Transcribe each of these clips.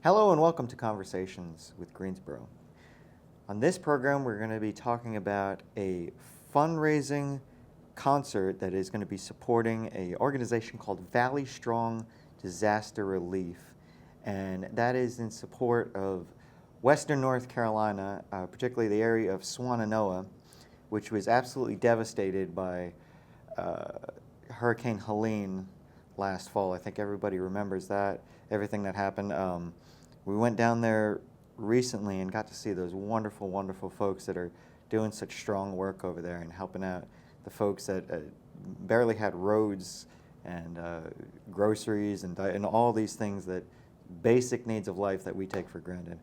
Hello and welcome to Conversations with Greensboro. On this program, we're going to be talking about a fundraising concert that is going to be supporting an organization called Valley Strong Disaster Relief. And that is in support of Western North Carolina, particularly the area of Swannanoa, which was absolutely devastated by Hurricane Helene last fall. I think everybody remembers that, everything that happened. We went down there recently and got to see those wonderful, wonderful folks that are doing such strong work over there and helping out the folks that barely had roads and groceries and all these things, that basic needs of life that we take for granted.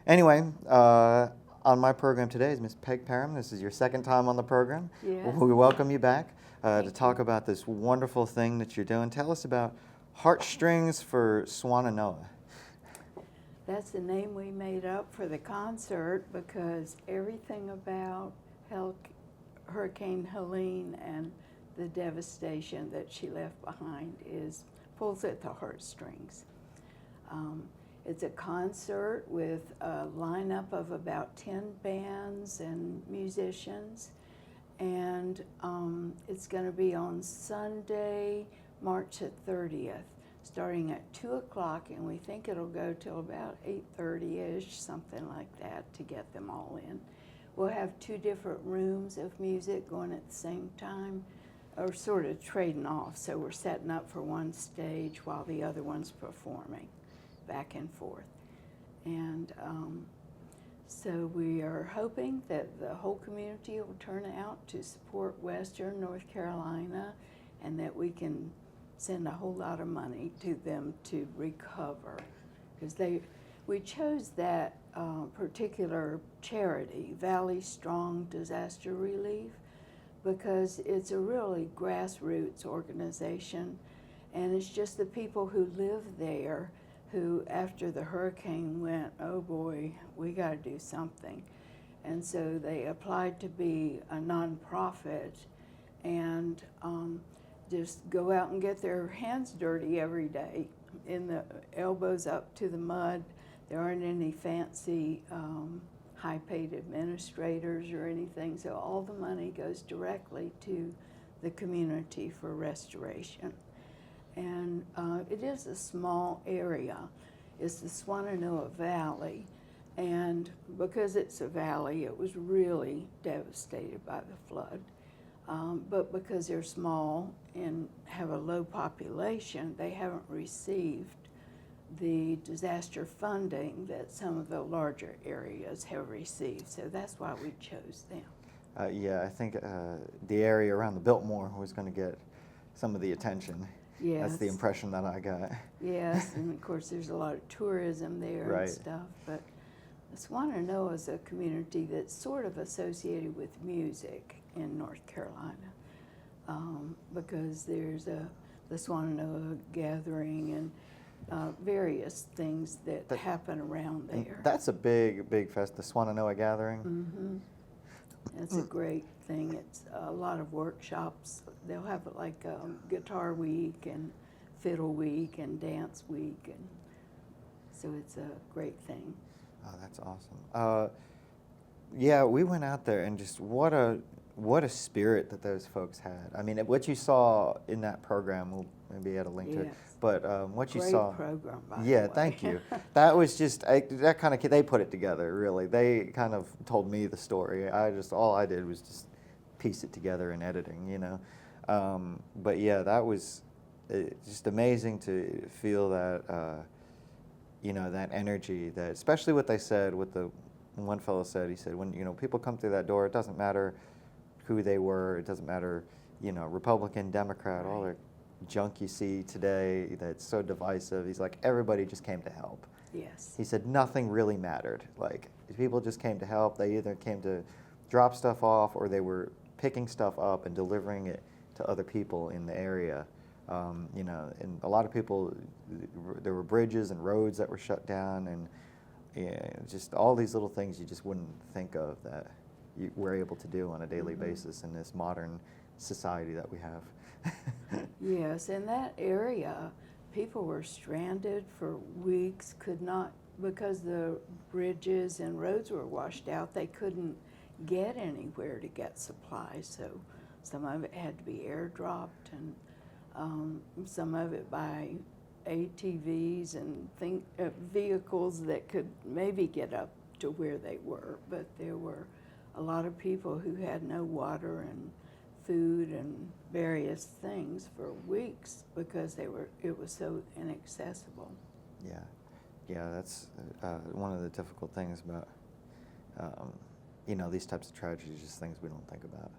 Anyway, on my program today is Ms. Peg Parham. This is your second time on the program. Yes. We welcome you back to talk about this wonderful thing that you're doing. Tell us about Heartstrings for Swannanoa. That's the name we made up for the concert because everything about Hurricane Helene and the devastation that she left behind pulls at the heartstrings. It's a concert with a lineup of about 10 bands and musicians, and it's going to be on Sunday, March 30th. Starting at 2 o'clock, and we think it'll go till about 8:30-ish, something like that, to get them all in. We'll have 2 different rooms of music going at the same time, or sort of trading off. So we're setting up for one stage while the other one's performing, back and forth. And so we are hoping that the whole community will turn out to support Western North Carolina, and that we can send a whole lot of money to them to recover, because we chose that particular charity, Valley Strong Disaster Relief, because it's a really grassroots organization, and it's just the people who live there who, after the hurricane, went, oh boy, we got to do something. And so they applied to be a nonprofit and just go out and get their hands dirty every day, in the elbows up to the mud. There aren't any fancy high-paid administrators or anything, so all the money goes directly to the community for restoration. And it is a small area. It's the Swannanoa Valley, and because it's a valley, it was really devastated by the flood. But because they're small and have a low population, they haven't received the disaster funding that some of the larger areas have received. So that's why we chose them. Yeah, I think the area around the Biltmore was going to get some of the attention. Yes. That's the impression that I got. Yes, and of course there's a lot of tourism there Right. and stuff. But Swannanoa is a community that's sort of associated with music in North Carolina, because there's the Swannanoa Gathering and various things that happen around there. That's a big fest, the Swannanoa Gathering. Mm-hmm. It's a great thing. It's a lot of workshops. They'll have like guitar week and fiddle week and dance week, and so it's a great thing. Oh, that's awesome. Yeah, we went out there, and just what a spirit that those folks had. I mean, what you saw in that program, we'll maybe add a link to it, but what you saw. Great program, by the Yeah, way. thank you. That was just, that kind of, they put it together, really. They kind of told me the story. All I did was just piece it together in editing, you know. But yeah, that was just amazing to feel that, you know, that energy, that, especially what they said, one fellow said, he said, when, you know, people come through that door, it doesn't matter who they were, it doesn't matter, you know, Republican, Democrat, all the junk you see today that's so divisive. He's like, everybody just came to help. Yes. He said nothing really mattered. Like, people just came to help. They either came to drop stuff off, or they were picking stuff up and delivering it to other people in the area. You know, and a lot of people, there were bridges and roads that were shut down, and just all these little things you just wouldn't think of that we're able to do on a daily basis in this modern society that we have. Yes, in that area, people were stranded for weeks, could not because the bridges and roads were washed out, they couldn't get anywhere to get supplies. So some of it had to be airdropped, and some of it by ATVs and vehicles that could maybe get up to where they were. But there were a lot of people who had no water and food and various things for weeks because it was so inaccessible. Yeah, that's one of the difficult things about these types of tragedies, just things we don't think about.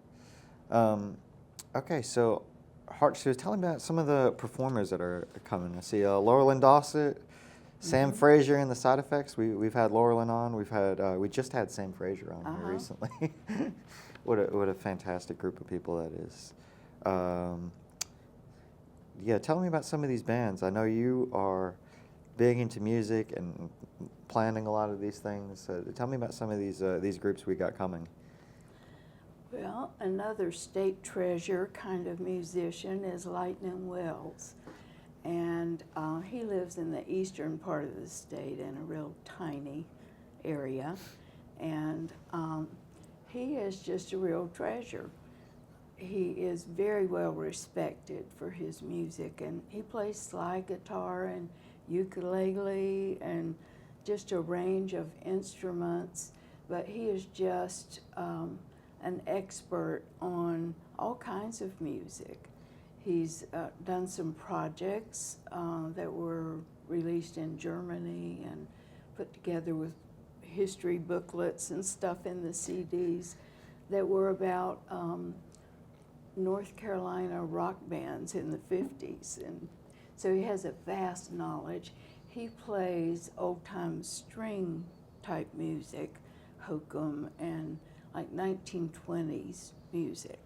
Okay, so Heartstrings, tell me about some of the performers that are coming. I see Laurelyn Dawsett, Sam Frazier in the Side Effects. We've had Laurelyn on. We just had Sam Frazier on here recently. What a fantastic group of people that is. Yeah, tell me about some of these bands. I know you are big into music and planning a lot of these things. Tell me about some of these groups we got coming. Well, another state treasure kind of musician is Lightning Wells. And he lives in the eastern part of the state in a real tiny area. And he is just a real treasure. He is very well respected for his music, and he plays slide guitar and ukulele and just a range of instruments, but he is just an expert on all kinds of music. He's done some projects that were released in Germany and put together with history booklets and stuff in the CDs that were about North Carolina rock bands in the 50s. And so he has a vast knowledge. He plays old-time string type music, hokum, and like 1920s music.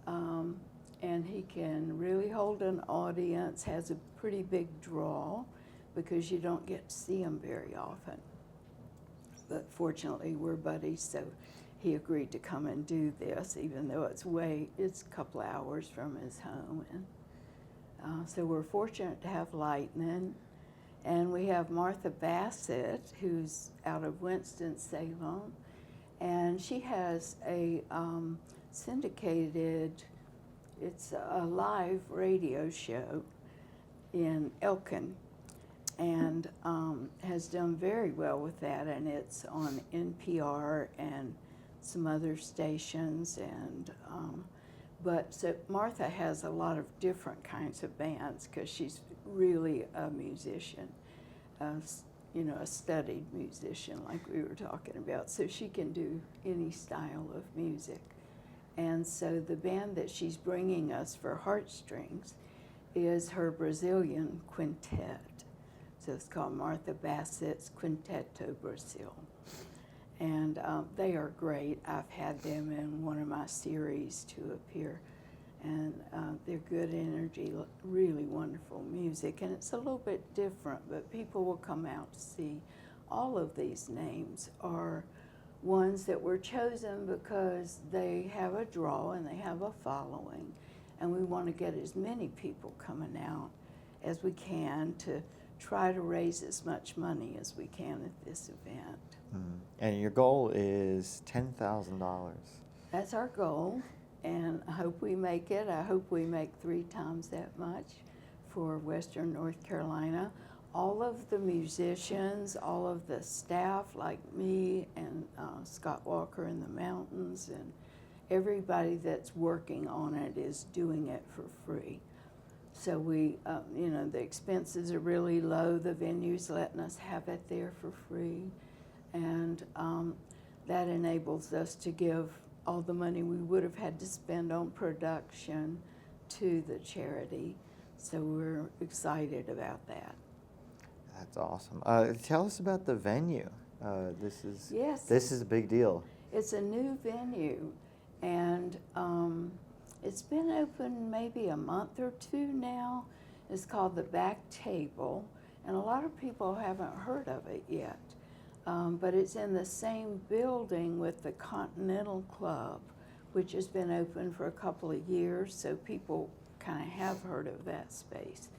And he can really hold an audience, has a pretty big draw because you don't get to see him very often. But fortunately, we're buddies, so he agreed to come and do this, even though it's a couple hours from his home. And so we're fortunate to have Lightning. And we have Martha Bassett, who's out of Winston-Salem, and she has a syndicated, it's a live radio show in Elkin, and has done very well with that, and it's on NPR and some other stations. And but so Martha has a lot of different kinds of bands because she's really a musician, a studied musician like we were talking about, so she can do any style of music. And so the band that she's bringing us for Heartstrings is her Brazilian quintet. So it's called Martha Bassett's Quinteto Brazil. And they are great. I've had them in one of my series to appear. And they're good energy, really wonderful music. And it's a little bit different, but people will come out to see. All of these names are ones that were chosen because they have a draw and they have a following. And we want to get as many people coming out as we can to try to raise as much money as we can at this event. And your goal is $10,000. That's our goal, and I hope we make it. I hope we make 3 times that much for Western North Carolina. All of the musicians, all of the staff like me and Scott Walker in the mountains, and everybody that's working on it is doing it for free. So we, the expenses are really low. The venue's letting us have it there for free. And that enables us to give all the money we would have had to spend on production to the charity. So we're excited about that. That's awesome. Tell us about the venue. This is a big deal. It's a new venue, and it's been open maybe a month or 2 now. It's called the Back Table, and a lot of people haven't heard of it yet. But it's in the same building with the Continental Club, which has been open for a couple of years, so people kind of have heard of that space.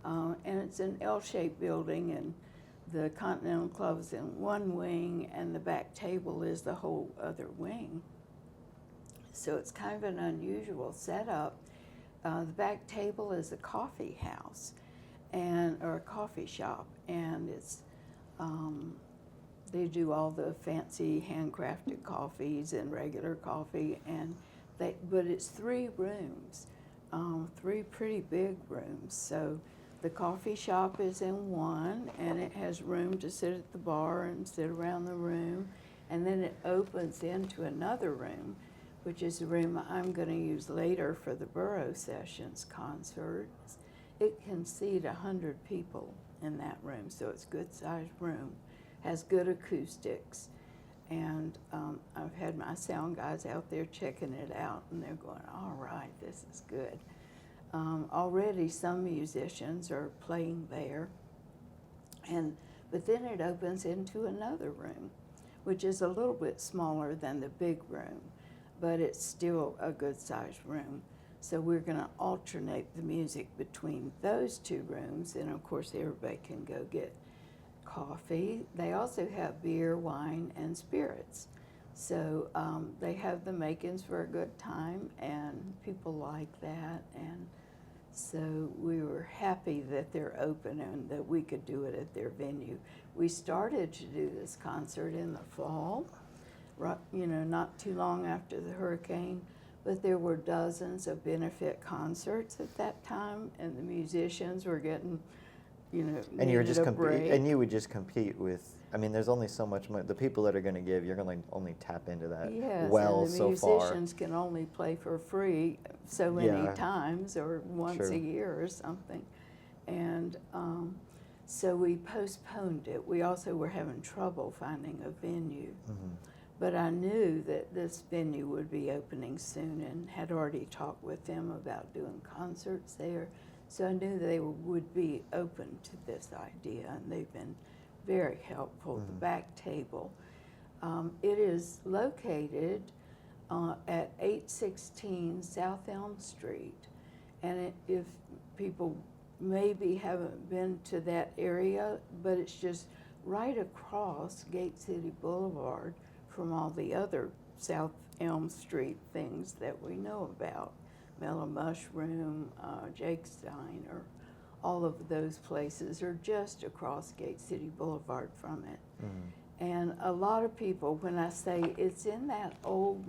And it's an L-shaped building, and the Continental Club's in one wing, and the back table is the whole other wing. So it's kind of an unusual setup. The back table is a coffee house, or a coffee shop, and it's they do all the fancy handcrafted coffees and regular coffee, but it's 3 rooms, 3 pretty big rooms. So the coffee shop is in one, and it has room to sit at the bar and sit around the room, and then it opens into another room, which is the room I'm going to use later for the Burrow Sessions concerts. It can seat 100 people in that room, so it's a good-sized room, has good acoustics, and I've had my sound guys out there checking it out, and they're going, all right, this is good. Already some musicians are playing there, but then it opens into another room, which is a little bit smaller than the big room, but it's still a good-sized room. So we're going to alternate the music between those 2 rooms, and of course everybody can go get coffee. They also have beer, wine, and spirits. So they have the makings for a good time, and people like that. And so we were happy that they're open and that we could do it at their venue. We started to do this concert in the fall, not too long after the hurricane, but there were dozens of benefit concerts at that time, and the musicians were getting, And you were just needed a break. and you would just compete with. I mean, there's only so much money. The people that are going to give, you're going to only tap into that Yes, well and the so far. musicians can only play for free so many Yeah. times, or once Sure. a year or something. And so we postponed it. We also were having trouble finding a venue. Mm-hmm. But I knew that this venue would be opening soon, and had already talked with them about doing concerts there. So I knew they would be open to this idea, and they've been very helpful. Mm-hmm. The back table. It is located at 816 South Elm Street. And if people maybe haven't been to that area, but it's just right across Gate City Boulevard from all the other South Elm Street things that we know about. Mellow Mushroom, Jake's Diner, all of those places are just across Gate City Boulevard from it. Mm-hmm. And a lot of people, when I say it's in that old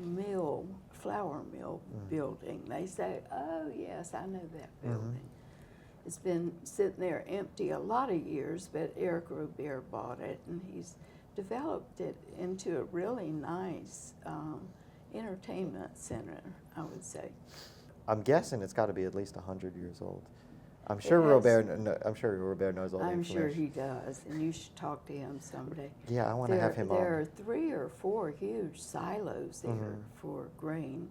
flour mill mm-hmm. building, they say, oh yes, I know that building. Mm-hmm. It's been sitting there empty a lot of years, but Eric Robert bought it, and he's developed it into a really nice entertainment center, I would say. I'm guessing it's got to be at least 100 years old. I'm sure Robert knows all the information. I'm sure he does, and you should talk to him someday. Yeah, I want to have him on. There are 3 or 4 huge silos there mm-hmm. for grain.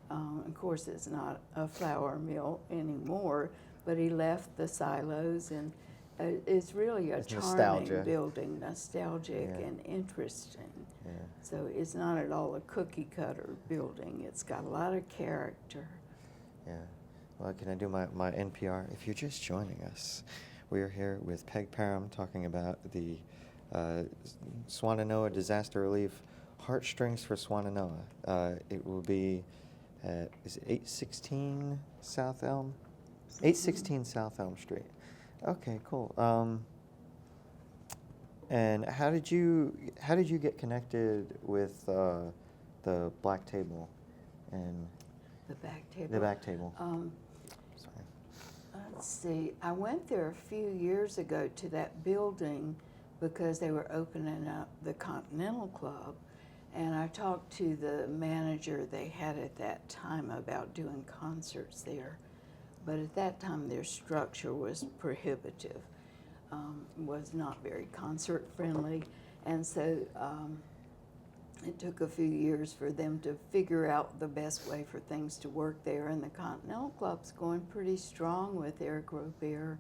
Of course, it's not a flour mill anymore, but he left the silos, and it's really a charming building, nostalgic yeah. and interesting. Yeah. So it's not at all a cookie-cutter building. It's got a lot of character. Yeah. Well, can I do my NPR? If you're just joining us, we are here with Peg Parham talking about the Swannanoa Disaster Relief Heartstrings for Swannanoa. It will be at, is it 816 South Elm? 816 South Elm Street. Okay, cool. And how did you get connected with the Black Table and the back table? The back table. Sorry. Let's see. I went there a few years ago to that building because they were opening up the Continental Club, and I talked to the manager they had at that time about doing concerts there. But at that time, their structure was prohibitive, was not very concert friendly, and so it took a few years for them to figure out the best way for things to work there. And the Continental Club's going pretty strong with Eric Robert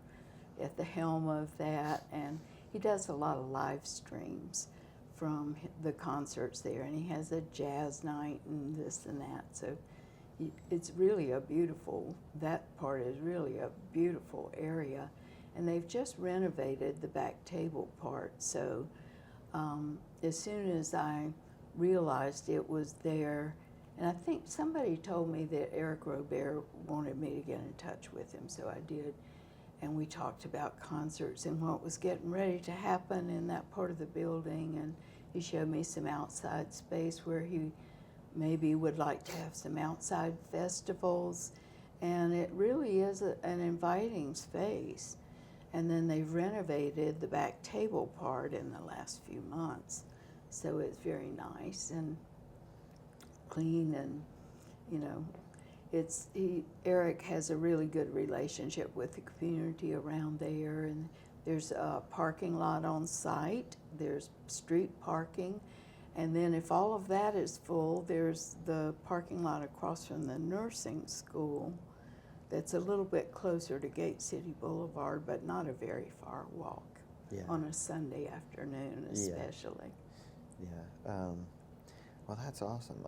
at the helm of that, and he does a lot of live streams from the concerts there, and he has a jazz night and this and that. So it's really that part is really a beautiful area. and they've just renovated the back table part. So as soon as I realized it was there, and I think somebody told me that Eric Robert wanted me to get in touch with him, so I did. And we talked about concerts and what was getting ready to happen in that part of the building, and he showed me some outside space where he maybe would like to have some outside festivals, and it really is an inviting space. And then they've renovated the back table part in the last few months, so it's very nice and clean, and you know, Eric has a really good relationship with the community around there, and there's a parking lot on site, there's street parking, and then if all of that is full, there's the parking lot across from the nursing school that's a little bit closer to Gate City Boulevard, but not a very far walk on a Sunday afternoon especially. Yeah. Well, that's awesome.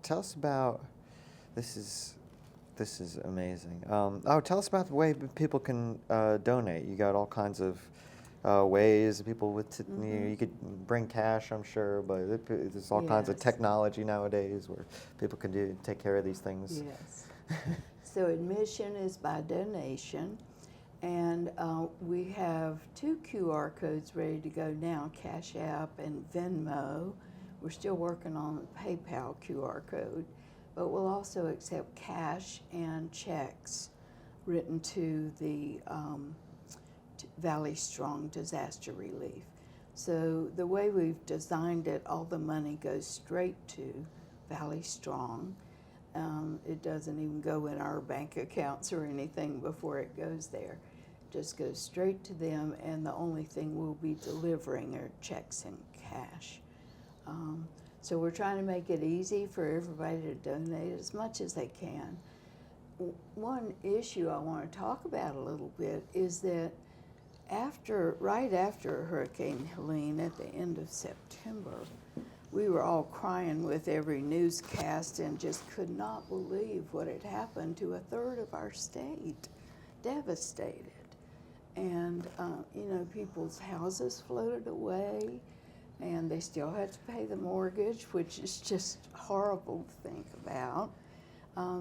Tell us about, this is amazing. Tell us about the way people can donate. You got all kinds of ways people with, you could bring cash, I'm sure, but there's all kinds of technology nowadays where people can take care of these things. Yes. So admission is by donation, and we have 2 QR codes ready to go now, Cash App and Venmo. We're still working on the PayPal QR code, but we'll also accept cash and checks written to the Valley Strong Disaster Relief. So the way we've designed it, all the money goes straight to Valley Strong. It doesn't even go in our bank accounts or anything before it goes there. It just goes straight to them, and the only thing we'll be delivering are checks and cash. So we're trying to make it easy for everybody to donate as much as they can. One issue I want to talk about a little bit is that right after Hurricane Helene at the end of September, we were all crying with every newscast and just could not believe what had happened to a third of our state, devastated. And, people's houses floated away, and they still had to pay the mortgage, which is just horrible to think about.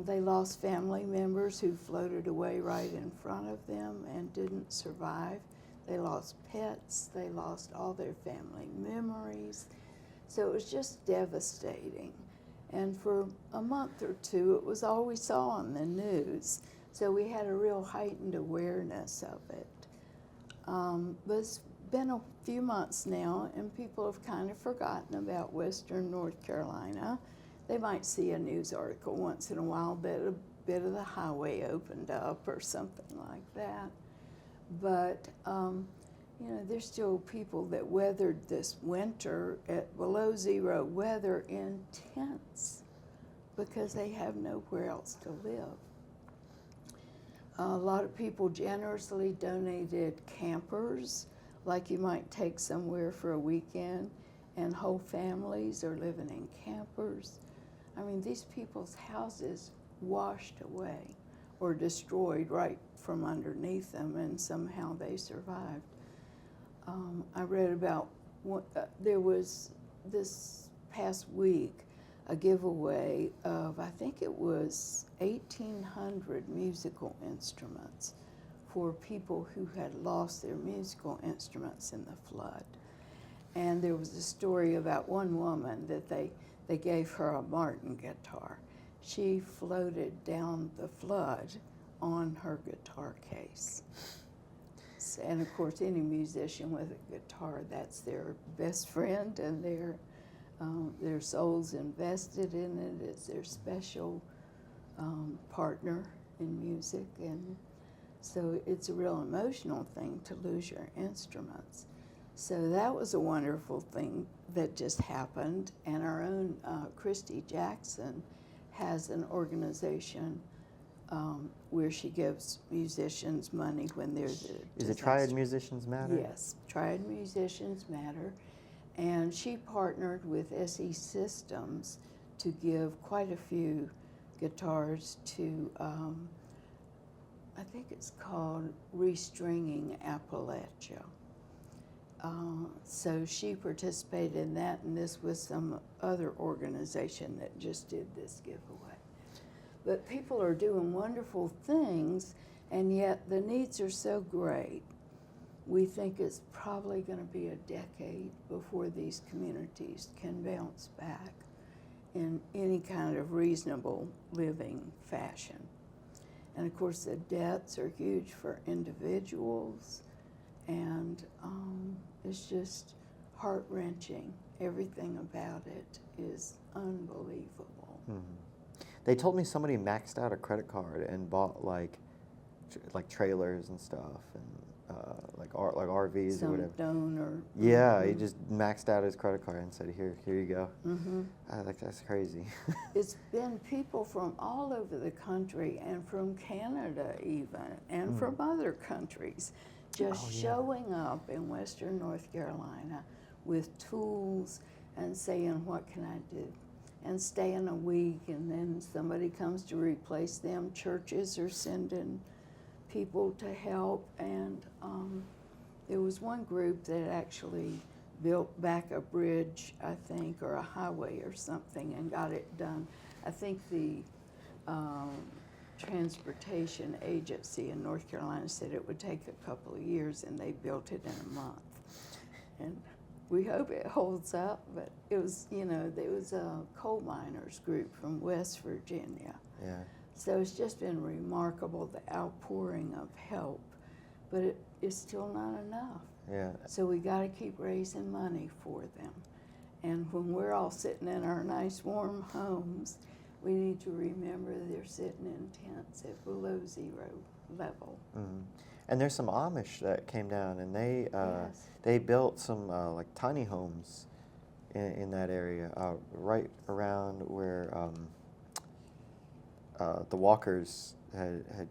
They lost family members who floated away right in front of them and didn't survive. They lost pets, they lost all their family memories. So it was just devastating. And for a month or two, it was all we saw on the news. So we had a real heightened awareness of it. But it's been a few months now, and people have kind of forgotten about Western North Carolina. They might see a news article once in a while that a bit of the highway opened up or something like that. But, there's still people that weathered this winter at below zero weather in tents because they have nowhere else to live. A lot of people generously donated campers, like you might take somewhere for a weekend, and whole families are living in campers. I mean, these people's houses washed away or destroyed right from underneath them, and somehow they survived. I read about there was this past week a giveaway of, I think it was 1,800 musical instruments for people who had lost their musical instruments in the flood. And there was a story about one woman that they gave her a Martin guitar. She floated down the flood on her guitar case. And of course, any musician with a guitar, that's their best friend, and their soul's invested in it. It's their special partner in music, and so it's a real emotional thing to lose your instruments. So that was a wonderful thing that just happened, and our own Christy Jackson has an organization where she gives musicians money when there's a disaster. Is it Triad Musicians Matter? Yes, Triad Musicians Matter. And she partnered with SE Systems to give quite a few guitars to I think it's called Restringing Appalachia. So she participated in that, and this was some other organization that just did this giveaway. But people are doing wonderful things, and yet the needs are so great. We think it's probably going to be a decade before these communities can bounce back in any kind of reasonable living fashion. And of course, the debts are huge for individuals, and it's just heart-wrenching. Everything about it is unbelievable. Mm-hmm. They told me somebody maxed out a credit card and bought like trailers and stuff, and like RVs Some or whatever. donor. Yeah, he just maxed out his credit card and said, "Here you go." Mm-hmm. That's crazy. It's been people from all over the country and from Canada even, and from other countries, just showing up in Western North Carolina with tools and saying, "What can I do?" And staying a week, and then somebody comes to replace them. Churches are sending people to help, and there was one group that actually built back a bridge, I think, or a highway or something, and got it done. I think the transportation agency in North Carolina said it would take a couple of years, and they built it in a month. And we hope it holds up, but it was, there was a coal miners group from West Virginia. Yeah. So it's just been remarkable, the outpouring of help, but it is still not enough. Yeah. So we got to keep raising money for them. And when we're all sitting in our nice warm homes, we need to remember they're sitting in tents at below zero level. Mm-hmm. And there's some Amish that came down, and Yes. they built some like tiny homes in that area, right around where the Walkers had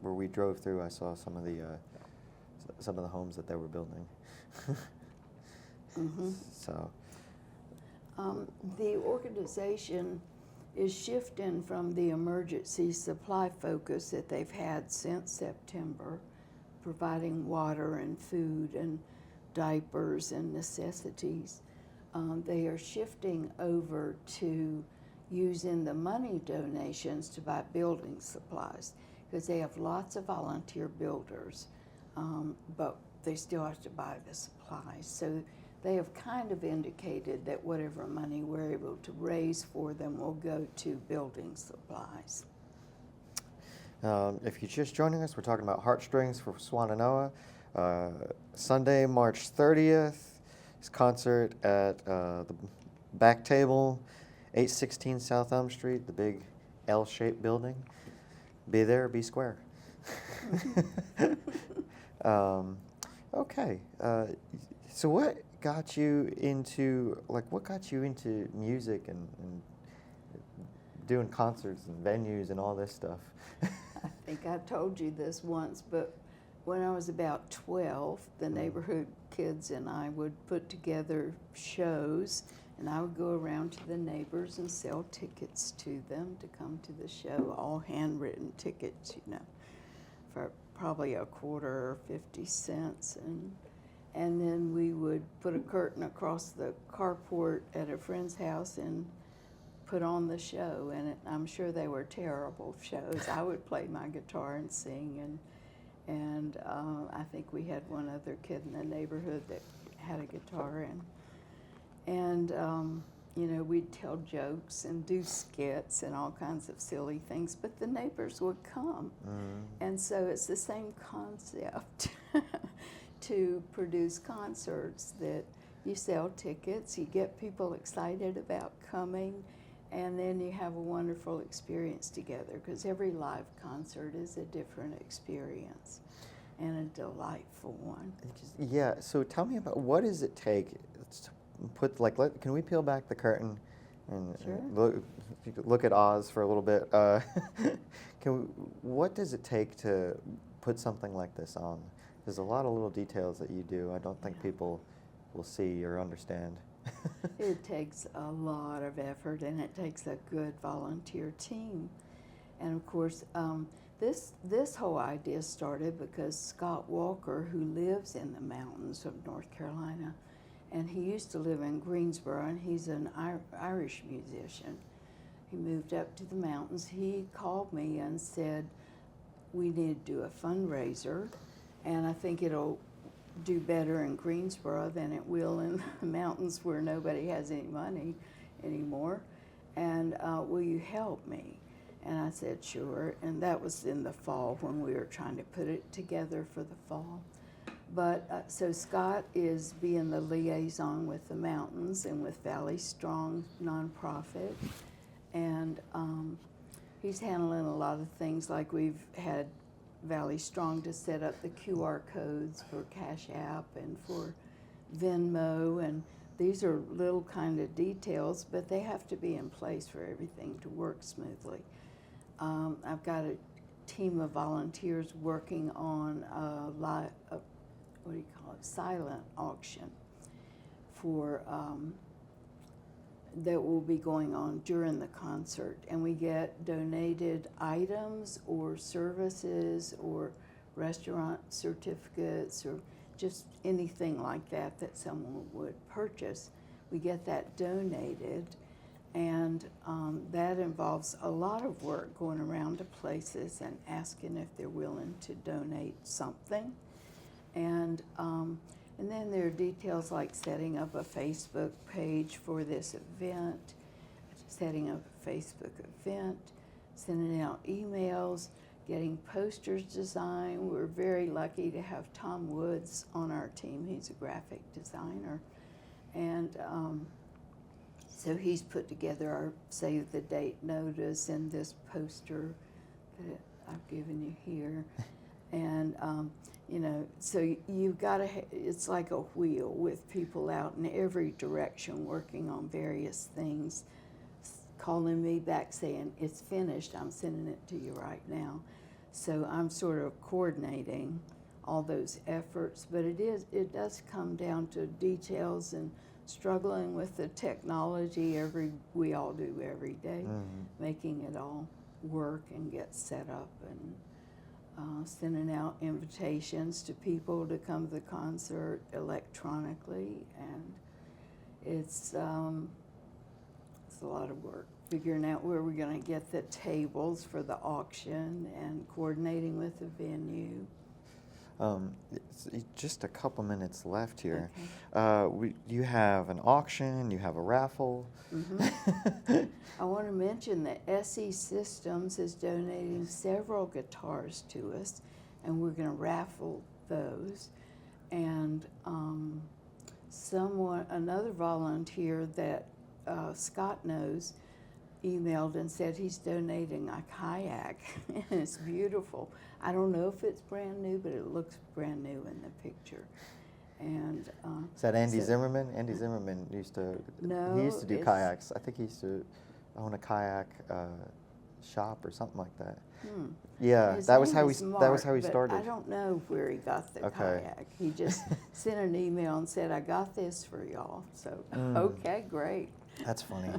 where we drove through. I saw some of the homes that they were building. Mm-hmm. So. The organization is shifting from the emergency supply focus that they've had since September, providing water and food and diapers and necessities. They are shifting over to using the money donations to buy building supplies, because they have lots of volunteer builders, but they still have to buy the supplies. So they have kind of indicated that whatever money we're able to raise for them will go to building supplies. If you're just joining us, we're talking about Heartstrings for Swannanoa. Sunday, March 30th, is concert at the back table, 816 South Elm Street, the big L-shaped building. Be there, be square. Okay. So what got you into music and doing concerts and venues and all this stuff? I think I told you this once, but when I was about 12, the neighborhood kids and I would put together shows, and I would go around to the neighbors and sell tickets to them to come to the show, all handwritten tickets, for probably a quarter or 50 cents. And then we would put a curtain across the carport at a friend's house and put on the show, and I'm sure they were terrible shows. I would play my guitar and sing, and I think we had one other kid in the neighborhood that had a guitar, and we'd tell jokes and do skits and all kinds of silly things, but the neighbors would come. And so it's the same concept to produce concerts, that you sell tickets, you get people excited about coming, and then you have a wonderful experience together, because every live concert is a different experience and a delightful one. Yeah, so tell me about, what does it take to put, can we peel back the curtain and, Sure. and look at Oz for a little bit? What does it take to put something like this on? There's a lot of little details that you do I don't think people will see or understand. It takes a lot of effort, and it takes a good volunteer team. And of course, This whole idea started because Scott Walker, who lives in the mountains of North Carolina, and he used to live in Greensboro, and he's an Irish musician. He moved up to the mountains. He called me and said, we need to do a fundraiser, and I think it'll do better in Greensboro than it will in the mountains where nobody has any money anymore. And will you help me? And I said, sure. And that was in the fall when we were trying to put it together for the fall. But so Scott is being the liaison with the mountains and with Valley Strong nonprofit. And he's handling a lot of things, like we've had Valley Strong to set up the QR codes for Cash App and for Venmo, and these are little kind of details, but they have to be in place for everything to work smoothly. I've got a team of volunteers working on what do you call it, silent auction for that will be going on during the concert, and we get donated items or services or restaurant certificates or just anything like that that someone would purchase. We get that donated, and that involves a lot of work going around to places and asking if they're willing to donate something. And then there are details like setting up a Facebook page for this event, setting up a Facebook event, sending out emails, getting posters designed. We're very lucky to have Tom Woods on our team. He's a graphic designer. And so he's put together our save the date notice and this poster that I've given you here. And you know, so you've got to, it's like a wheel with people out in every direction working on various things, calling me back saying, it's finished, I'm sending it to you right now. So I'm sort of coordinating all those efforts, but it does come down to details and struggling with the technology we all do every day, making it all work and get set up, and sending out invitations to people to come to the concert electronically, and it's a lot of work figuring out where we're going to get the tables for the auction and coordinating with the venue. Just a couple minutes left here. Okay. You have an auction, you have a raffle. I want to mention that SE Systems is donating several guitars to us, and we're going to raffle those. And another volunteer that Scott knows, emailed and said he's donating a kayak, and it's beautiful. I don't know if it's brand new, but it looks brand new in the picture. And is that Andy Zimmerman? Andy Zimmerman used to. No, he used to do kayaks. I think he used to own a kayak shop or something like that. Yeah, that was how he started. I don't know where he got the kayak. He just sent an email and said, "I got this for y'all." So okay, great. That's funny.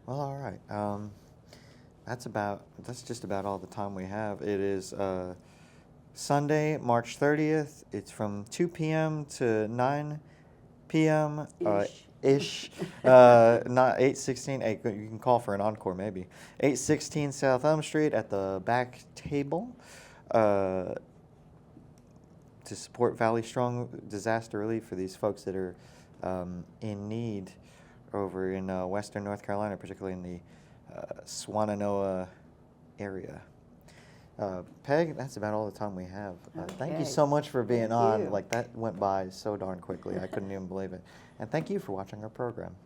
Well, all right. That's just about all the time we have. It is Sunday, March 30th. It's from 2 p.m. to 9 p.m. Ish. Not 816. You can call for an encore maybe. 816 South Elm Street at the back table to support Valley Strong disaster relief for these folks that are in need over in western North Carolina, particularly in the Swannanoa area. Peg, that's about all the time we have. Thank you so much for being on. Like, that went by so darn quickly. I couldn't even believe it. And thank you for watching our program.